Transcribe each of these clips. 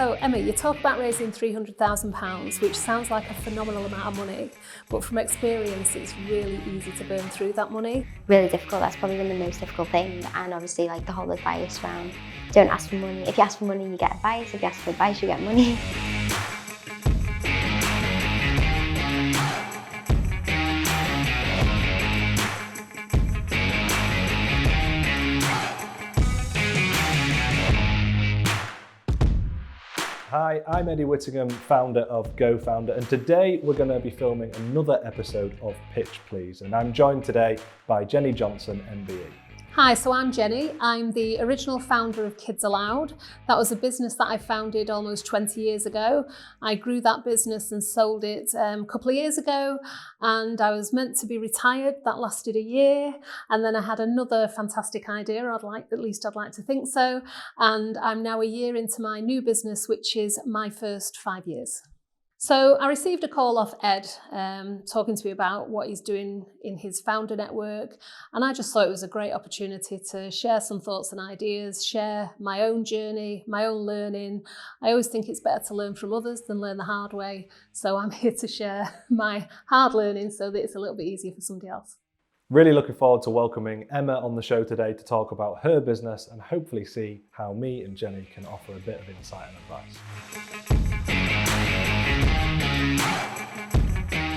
So Emma, you talk about raising £300,000, which sounds like a phenomenal amount of money, but from experience it's really easy to burn through that money. Really difficult, that's probably been the most difficult thing, and obviously like the whole advice around don't ask for money. If you ask for money you get advice, if you ask for advice you get money. Hi, I'm Eddie Whittingham, founder of GoFounder, and today we're going to be filming another episode of Pitch Please, and I'm joined today by Jennie Johnson, MBE. Hi, so I'm Jennie. I'm the original founder of Kids Aloud. That was a business that I founded almost 20 years ago. I grew that business and sold it a couple of years ago, and I was meant to be retired. That lasted a year, and then I had another fantastic idea. I'd like to think so, and I'm now a year into my new business, which is my first 5 years. So I received a call off Ed talking to me about what he's doing in his founder network, and I just thought it was a great opportunity to share some thoughts and ideas, share my own journey, my own learning. I always think it's better to learn from others than learn the hard way, so I'm here to share my hard learning so that it's a little bit easier for somebody else. Really looking forward to welcoming Emma on the show today to talk about her business and hopefully see how me and Jennie can offer a bit of insight and advice.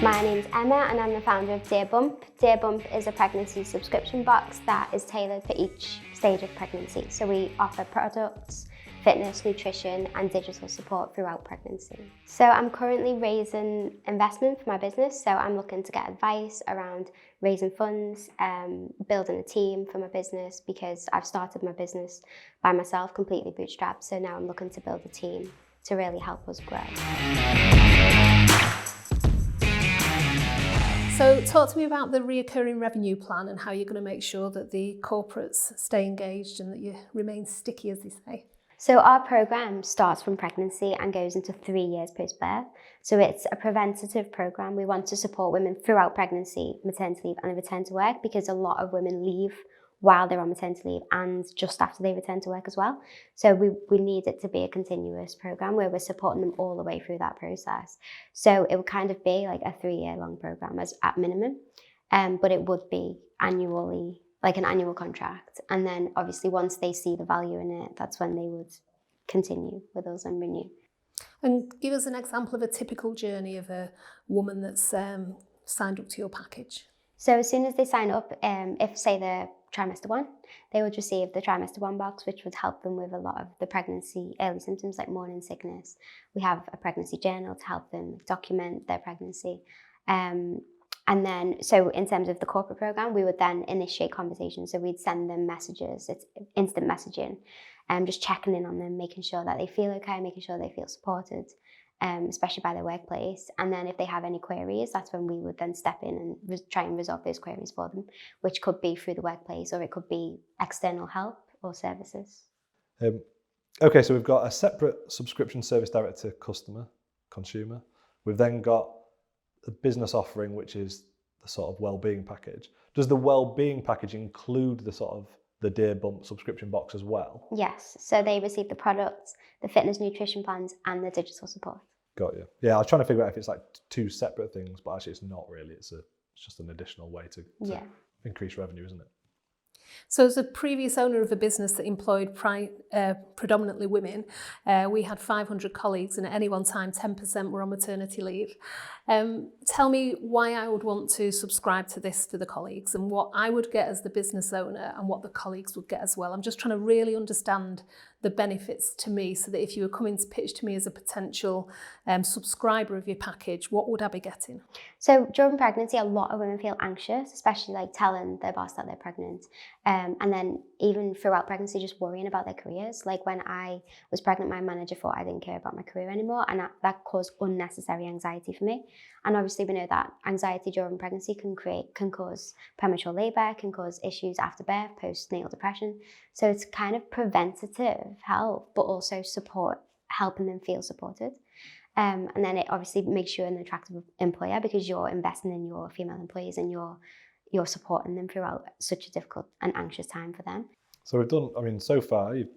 My name's Emma and I'm the founder of DearBump. DearBump is a pregnancy subscription box that is tailored for each stage of pregnancy. So we offer products, fitness, nutrition and digital support throughout pregnancy. So I'm currently raising investment for my business. So I'm looking to get advice around raising funds, building a team for my business, because I've started my business by myself, completely bootstrapped. So now I'm looking to build a team to really help us grow. So talk to me about the reoccurring revenue plan and how you're going to make sure that the corporates stay engaged and that you remain sticky, as they say. So our programme starts from pregnancy and goes into 3 years post-birth. So it's a preventative programme. We want to support women throughout pregnancy, maternity leave and return to work, because a lot of women leave while they're on maternity leave and just after they return to work as well. So we need it to be a continuous programme where we're supporting them all the way through that process. So it would kind of be like a 3-year-long programme as at minimum, but it would be annually, like an annual contract. And then obviously once they see the value in it, that's when they would continue with us and renew. And give us an example of a typical journey of a woman that's signed up to your package. So as soon as they sign up, if say they're trimester 1, they would receive the trimester 1 box, which would help them with a lot of the pregnancy early symptoms like morning sickness. We have a pregnancy journal to help them document their pregnancy. And then, so in terms of the corporate program, we would then initiate conversations. So we'd send them messages, it's instant messaging, just checking in on them, making sure that they feel okay, making sure they feel supported, especially by their workplace. And then if they have any queries, that's when we would then step in and try and resolve those queries for them, which could be through the workplace or it could be external help or services. Okay, so we've got a separate subscription service direct to consumer. We've then got a business offering, which is the sort of well-being package. Does the well-being package include the sort of the DearBump subscription box as well? Yes, so they receive the products, the fitness nutrition plans and the digital support. Got you. Yeah, I was trying to figure out if it's like two separate things, but actually it's not really. It's just an additional way to increase revenue, isn't it? So as a previous owner of a business that employed predominantly women, we had 500 colleagues and at any one time 10% were on maternity leave. Tell me why I would want to subscribe to this for the colleagues and what I would get as the business owner and what the colleagues would get as well. I'm just trying to really understand the benefits to me so that if you were coming to pitch to me as a potential subscriber of your package, what would I be getting? So during pregnancy, a lot of women feel anxious, especially like telling their boss that they're pregnant. And then even throughout pregnancy, just worrying about their careers. Like when I was pregnant, my manager thought I didn't care about my career anymore, and that caused unnecessary anxiety for me. And obviously we know that anxiety during pregnancy can cause premature labour, can cause issues after birth, postnatal depression. So it's kind of preventative help, but also support, helping them feel supported. And then it obviously makes you an attractive employer because you're investing in your female employees and you're supporting them throughout such a difficult and anxious time for them. So we've done, I mean, so far you've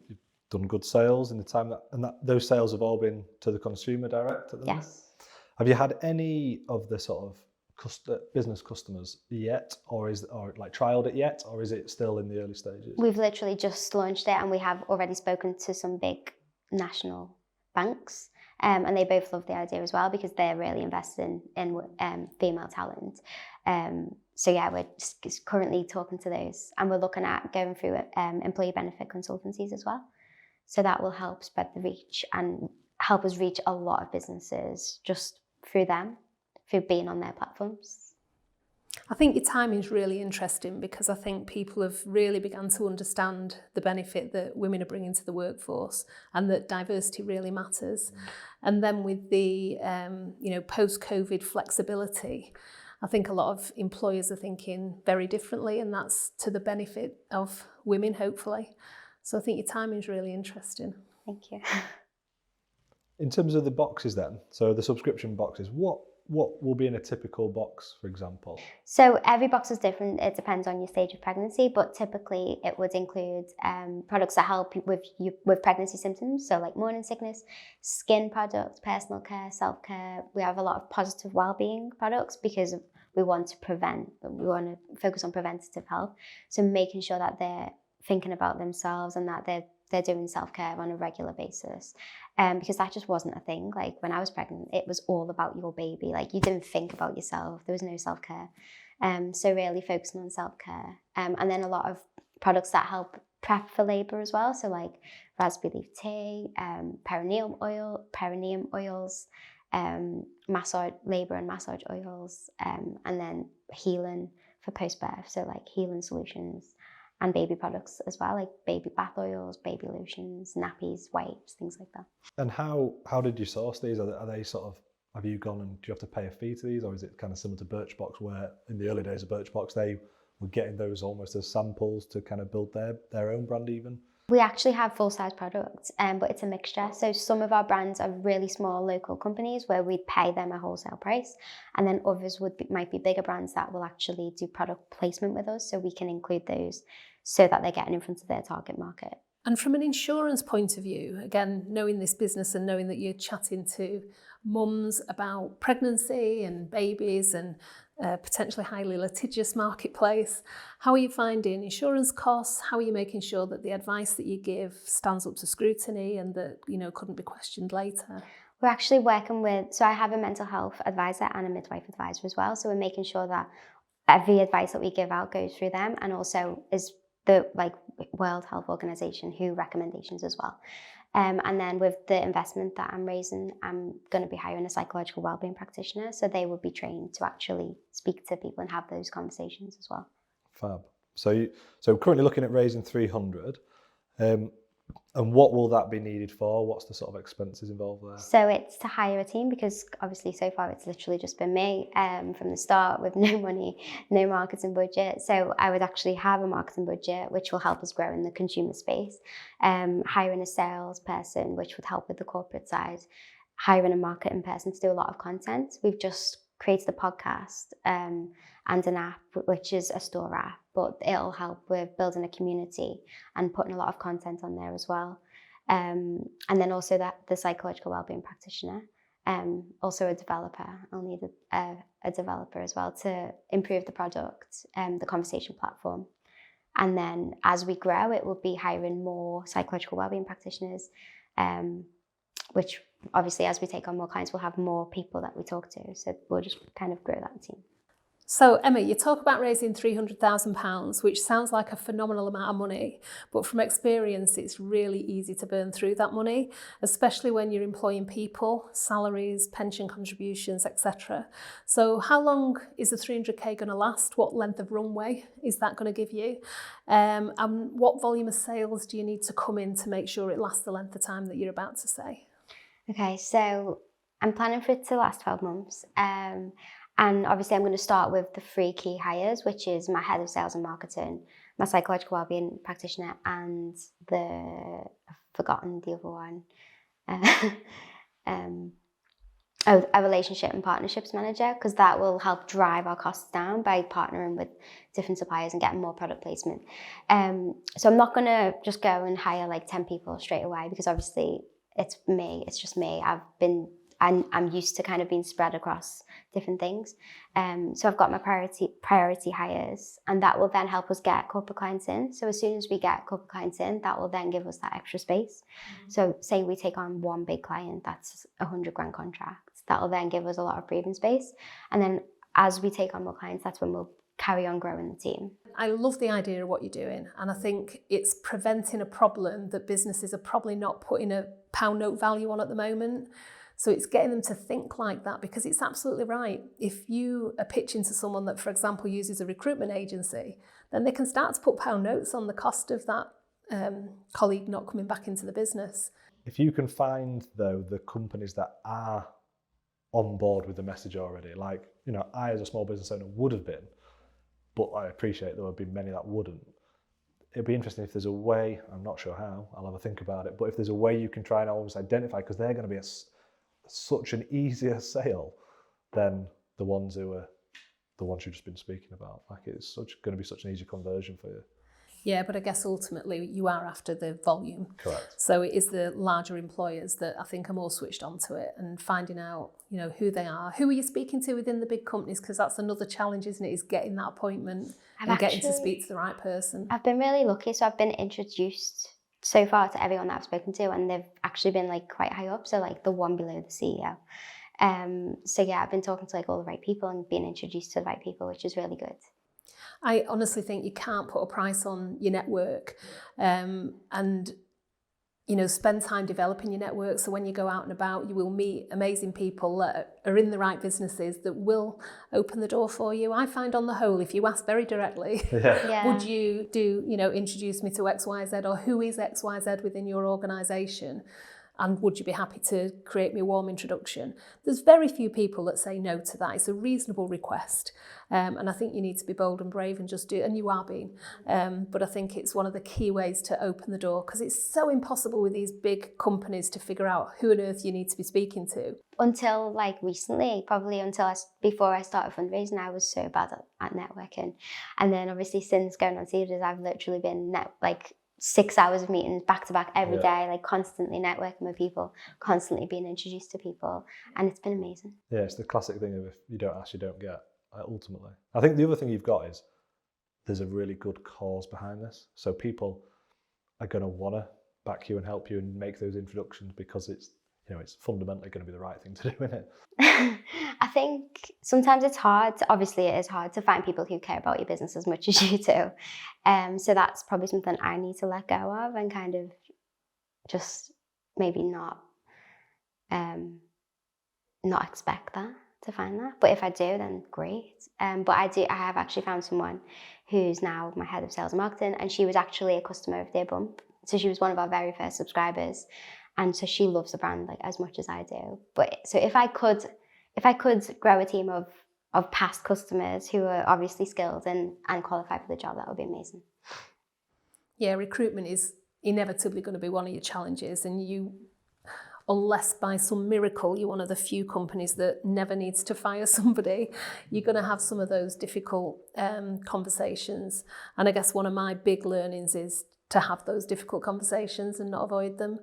done good sales in the time that those sales have all been to the consumer direct at the minute? Yes. Have you had any of the sort of business customers yet, or like trialed it yet, or is it still in the early stages? We've literally just launched it, and we have already spoken to some big national banks, and they both love the idea as well because they're really invested in female talent. So yeah, we're just currently talking to those, and we're looking at going through employee benefit consultancies as well. So that will help spread the reach and help us reach a lot of businesses just through them, through being on their platforms. I think your timing is really interesting because I think people have really begun to understand the benefit that women are bringing to the workforce and that diversity really matters. And then with the post-COVID flexibility, I think a lot of employers are thinking very differently, and that's to the benefit of women, hopefully. So I think your timing is really interesting. Thank you. In terms of the boxes then, so the subscription boxes, what will be in a typical box, for example? So every box is different. It depends on your stage of pregnancy, but typically it would include products that help with pregnancy symptoms. So like morning sickness, skin products, personal care, self-care. We have a lot of positive well-being products because we want to focus on preventative health. So making sure that they're thinking about themselves and that they're doing self-care on a regular basis. Because that just wasn't a thing. Like when I was pregnant, it was all about your baby. Like you didn't think about yourself. There was no self-care. So really focusing on self-care. And then a lot of products that help prep for labour as well. So like raspberry leaf tea, perineum oils, labour and massage oils, and then healing for post-birth. So like healing solutions. And baby products as well, like baby bath oils, baby lotions, nappies, wipes, things like that. And how did you source these? Are they sort of, have you gone and do you have to pay a fee to these, or is it kind of similar to Birchbox, where in the early days of Birchbox they were getting those almost as samples to kind of build their own brand even? We actually have full-size products, but it's a mixture. So some of our brands are really small local companies where we'd pay them a wholesale price, and then others might be bigger brands that will actually do product placement with us, so we can include those so that they're getting in front of their target market. And from an insurance point of view, again, knowing this business and knowing that you're chatting to mums about pregnancy and babies and potentially highly litigious marketplace, how are you finding insurance costs? How are you making sure that the advice that you give stands up to scrutiny and that, couldn't be questioned later? We're actually working so I have a mental health advisor and a midwife advisor as well. So we're making sure that every advice that we give out goes through them, and also is the World Health Organization WHO recommendations as well. And then with the investment that I'm raising, I'm going to be hiring a psychological wellbeing practitioner, so they will be trained to actually speak to people and have those conversations as well. Fab. So currently looking at raising 300. And what will that be needed for? What's the sort of expenses involved there? So it's to hire a team, because obviously so far it's literally just been me from the start with no money, no marketing budget. So I would actually have a marketing budget, which will help us grow in the consumer space. Hiring a salesperson, which would help with the corporate side. Hiring a marketing person to do a lot of content. We've just created a podcast and an app, which is a store app, but it'll help with building a community and putting a lot of content on there as well. And then also the psychological wellbeing practitioner, also a developer. I'll need a developer as well to improve the product, the conversation platform. And then as we grow, it will be hiring more psychological wellbeing practitioners, which obviously as we take on more clients, we'll have more people that we talk to. So we'll just kind of grow that team. So Emma, you talk about raising £300,000, which sounds like a phenomenal amount of money, but from experience, it's really easy to burn through that money, especially when you're employing people, salaries, pension contributions, etc. So how long is the 300k going to last? What length of runway is that going to give you? And what volume of sales do you need to come in to make sure it lasts the length of time that you're about to say? Okay, so I'm planning for it to last 12 months. And obviously I'm going to start with the 3 key hires, which is my head of sales and marketing, my psychological wellbeing practitioner, and I've forgotten the other one. a relationship and partnerships manager, because that will help drive our costs down by partnering with different suppliers and getting more product placement. So I'm not going to just go and hire like 10 people straight away, because obviously it's just me. I'm used to kind of being spread across different things. So I've got my priority hires, and that will then help us get corporate clients in. So as soon as we get corporate clients in, that will then give us that extra space. So say we take on one big client, that's $100,000 contract. That will then give us a lot of breathing space. And then as we take on more clients, that's when we'll carry on growing the team. I love the idea of what you're doing, and I think it's preventing a problem that businesses are probably not putting a pound note value on at the moment. So it's getting them to think like that, because it's absolutely right. If you are pitching to someone that, for example, uses a recruitment agency, then they can start to put pound notes on the cost of that colleague not coming back into the business. If you can find, though, the companies that are on board with the message already, like, you know, I as a small business owner would have been, but I appreciate there would be many that wouldn't. It'd be interesting if there's a way, I'm not sure how, I'll have a think about it, but if there's a way you can try and almost identify, because they're going to be such an easier sale than the ones you've just been speaking about. Like, it's going to be such an easy conversion for you. Yeah, but I guess ultimately you are after the volume. Correct. So it is the larger employers that I think are more switched onto it, and finding out, you know, who they are. Who are you speaking to within the big companies? Because that's another challenge, isn't it? Is getting that appointment and getting to speak to the right person. I've been really lucky. So I've been introduced so far to everyone that I've spoken to, and they've actually been like quite high up. So like the one below the CEO. So yeah, I've been talking to like all the right people and being introduced to the right people, which is really good. I honestly think you can't put a price on your network, and, you know, spend time developing your network. So when you go out and about, you will meet amazing people that are in the right businesses that will open the door for you. I find on the whole, if you ask very directly, would you introduce me to XYZ, or who is XYZ within your organisation? And would you be happy to create me a warm introduction? There's very few people that say no to that. It's a reasonable request. And I think you need to be bold and brave and just do it, and you are being. But I think it's one of the key ways to open the door, because it's so impossible with these big companies to figure out who on earth you need to be speaking to. Until like recently, probably before I started fundraising, I was so bad at networking. And then obviously since going on Cedars, I've literally been 6 hours of meetings back to back every day, like constantly networking with people, constantly being introduced to people, and it's been amazing. Yeah, it's the classic thing of if you don't ask, you don't get, ultimately. I think the other thing you've got is there's a really good cause behind this. So people are going to want to back you and help you and make those introductions, because it's fundamentally going to be the right thing to do, isn't it? I think sometimes it is hard to find people who care about your business as much as you do. So that's probably something I need to let go of, and kind of just maybe not expect that, to find that. But if I do, then great. But I have actually found someone who's now my head of sales and marketing, and she was actually a customer of DearBump. So she was one of our very first subscribers. And so she loves the brand like as much as I do. But so if I could grow a team of past customers who are obviously skilled and qualified for the job, that would be amazing. Yeah, recruitment is inevitably going to be one of your challenges, and you, unless by some miracle you're one of the few companies that never needs to fire somebody, you're going to have some of those difficult conversations. And I guess one of my big learnings is to have those difficult conversations and not avoid them.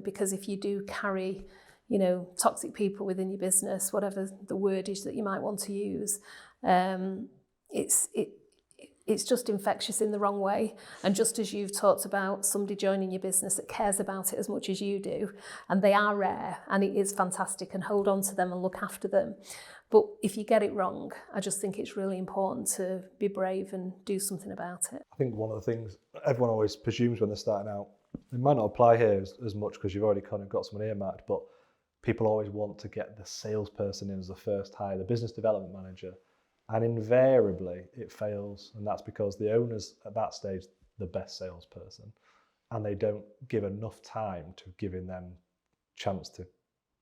Because if you do carry, toxic people within your business, whatever the word is that you might want to use, it's just infectious in the wrong way. And just as you've talked about somebody joining your business that cares about it as much as you do, and they are rare, and it is fantastic, and hold on to them and look after them. But if you get it wrong, I just think it's really important to be brave and do something about it. I think one of the things everyone always presumes when they're starting out, it might not apply here as much because you've already kind of got someone earmarked, but people always want to get the salesperson in as the first hire, the business development manager, and invariably it fails. And that's because the owner's at that stage the best salesperson, and they don't give enough time to giving them chance to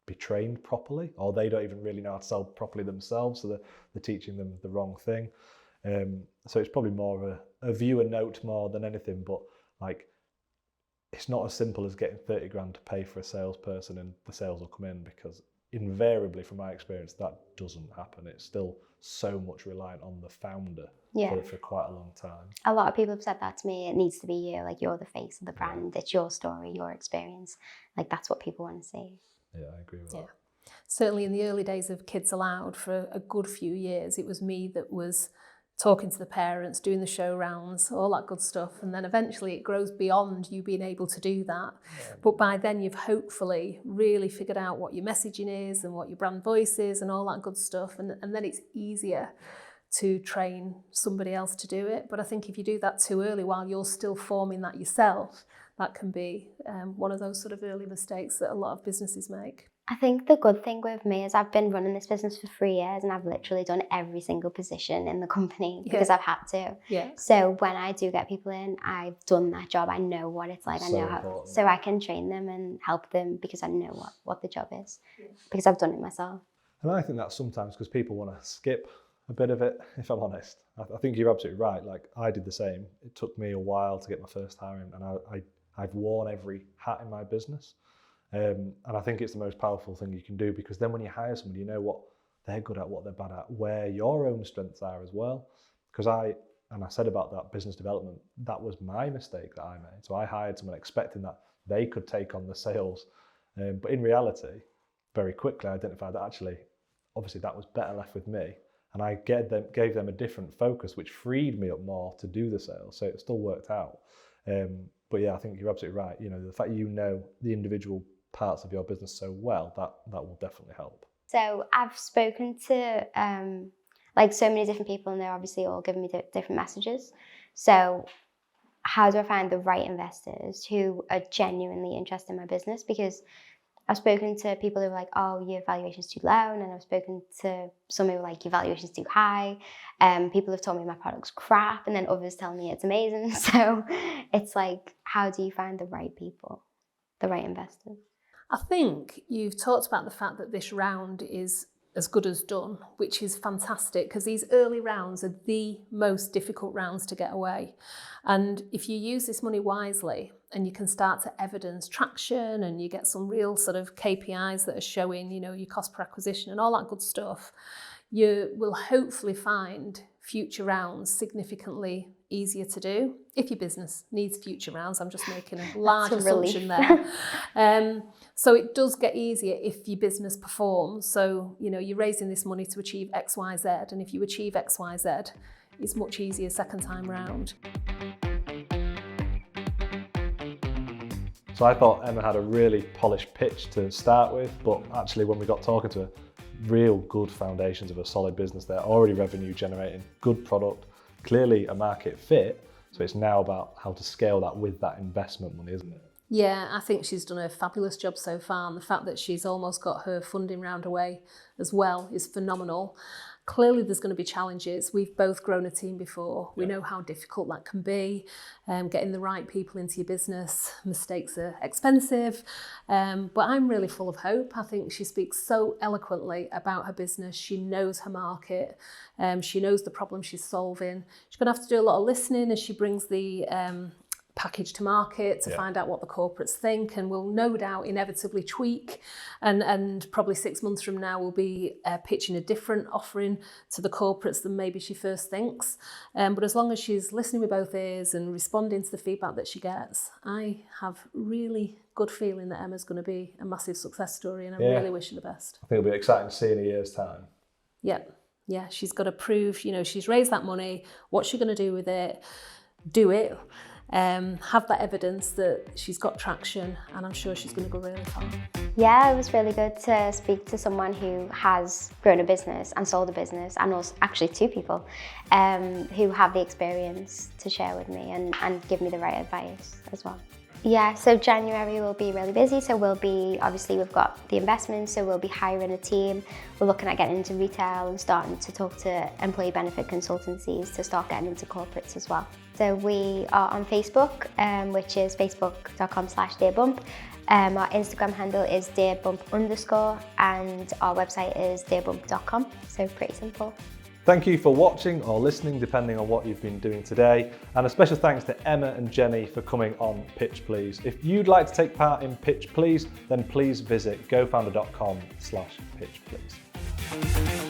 be trained properly, or they don't even really know how to sell properly themselves, so they're teaching them the wrong thing. So it's probably more of a viewer note more than anything, but like, it's not as simple as getting 30 grand to pay for a salesperson and the sales will come in, because invariably, from my experience, that doesn't happen. It's still so much reliant on the founder for quite a long time. A lot of people have said that to me. It needs to be you. Like, you're the face of the brand. It's your story, your experience. Like, that's what people want to see. Yeah, I agree with that. Certainly in the early days of Kids Aloud, for a good few years, it was me that was talking to the parents, doing the show rounds, all that good stuff. And then eventually it grows beyond you being able to do that. But by then you've hopefully really figured out what your messaging is and what your brand voice is and all that good stuff. And then it's easier to train somebody else to do it. But I think if you do that too early while you're still forming that yourself, that can be one of those sort of early mistakes that a lot of businesses make. I think the good thing with me is I've been running this business for 3 years and I've literally done every single position in the company because I've had to. Yeah. So when I do get people in, I've done that job. I know what it's like. I know how, so I can train them and help them because I know what the job is because I've done it myself. And I think that's sometimes because people want to skip a bit of it, if I'm honest. I think you're absolutely right. Like, I did the same. It took me a while to get my first hire in, and I've worn every hat in my business. And I think it's the most powerful thing you can do, because then when you hire somebody, you know what they're good at, what they're bad at, where your own strengths are as well. Because I said about that business development, that was my mistake that I made. So I hired someone expecting that they could take on the sales. But in reality, very quickly I identified that actually, obviously that was better left with me. And I gave them a different focus, which freed me up more to do the sales. So it still worked out. But yeah, I think you're absolutely right. You know, the fact you know the individual parts of your business so well, that will definitely help. So I've spoken to like so many different people, and they're obviously all giving me different messages. So how do I find the right investors who are genuinely interested in my business? Because I've spoken to people who are like, oh, your valuation's too low, and then I've spoken to some who are like, your valuation's too high. People have told me my product's crap, and then others tell me it's amazing. So it's like, how do you find the right people, the right investors? I think you've talked about the fact that this round is as good as done, which is fantastic, because these early rounds are the most difficult rounds to get away. And if you use this money wisely and you can start to evidence traction and you get some real sort of KPIs that are showing, you know, your cost per acquisition and all that good stuff, you will hopefully find future rounds significantly easier to do. If your business needs future rounds, I'm just making a large assumption there. So it does get easier if your business performs. So, you know, you're raising this money to achieve X, Y, Z. And if you achieve X, Y, Z, it's much easier second time round. So I thought Emma had a really polished pitch to start with, but actually when we got talking to her, real good foundations of a solid business there, already revenue generating, good product, clearly a market fit. So it's now about how to scale that with that investment money, isn't it? Yeah, I think she's done a fabulous job so far, and the fact that she's almost got her funding round away as well is phenomenal. Clearly there's going to be challenges. We've both grown a team before. We know how difficult that can be. Getting the right people into your business, mistakes are expensive. But I'm really full of hope. I think she speaks so eloquently about her business. She knows her market. She knows the problem she's solving. She's going to have to do a lot of listening as she brings the package to market to find out what the corporates think, and will no doubt inevitably tweak, and probably 6 months from now we'll be pitching a different offering to the corporates than maybe she first thinks. But as long as she's listening with both ears and responding to the feedback that she gets, I have really good feeling that Emma's going to be a massive success story, and I really wish her the best. I think it'll be exciting to see in a year's time. Yeah, she's got to prove, you know, she's raised that money, what's she going to do with it, do it, have that evidence that she's got traction, and I'm sure she's going to go really far. Yeah, it was really good to speak to someone who has grown a business and sold a business, and also actually two people who have the experience to share with me and give me the right advice as well. Yeah, so January will be really busy. So obviously we've got the investment, so we'll be hiring a team. We're looking at getting into retail and starting to talk to employee benefit consultancies to start getting into corporates as well. So we are on Facebook, which is facebook.com/DearBump. Our Instagram handle is DearBump_, and our website is DearBump.com. So pretty simple. Thank you for watching or listening, depending on what you've been doing today. And a special thanks to Emma and Jenny for coming on Pitch Please. If you'd like to take part in Pitch Please, then please visit gofounder.com/pitchplease.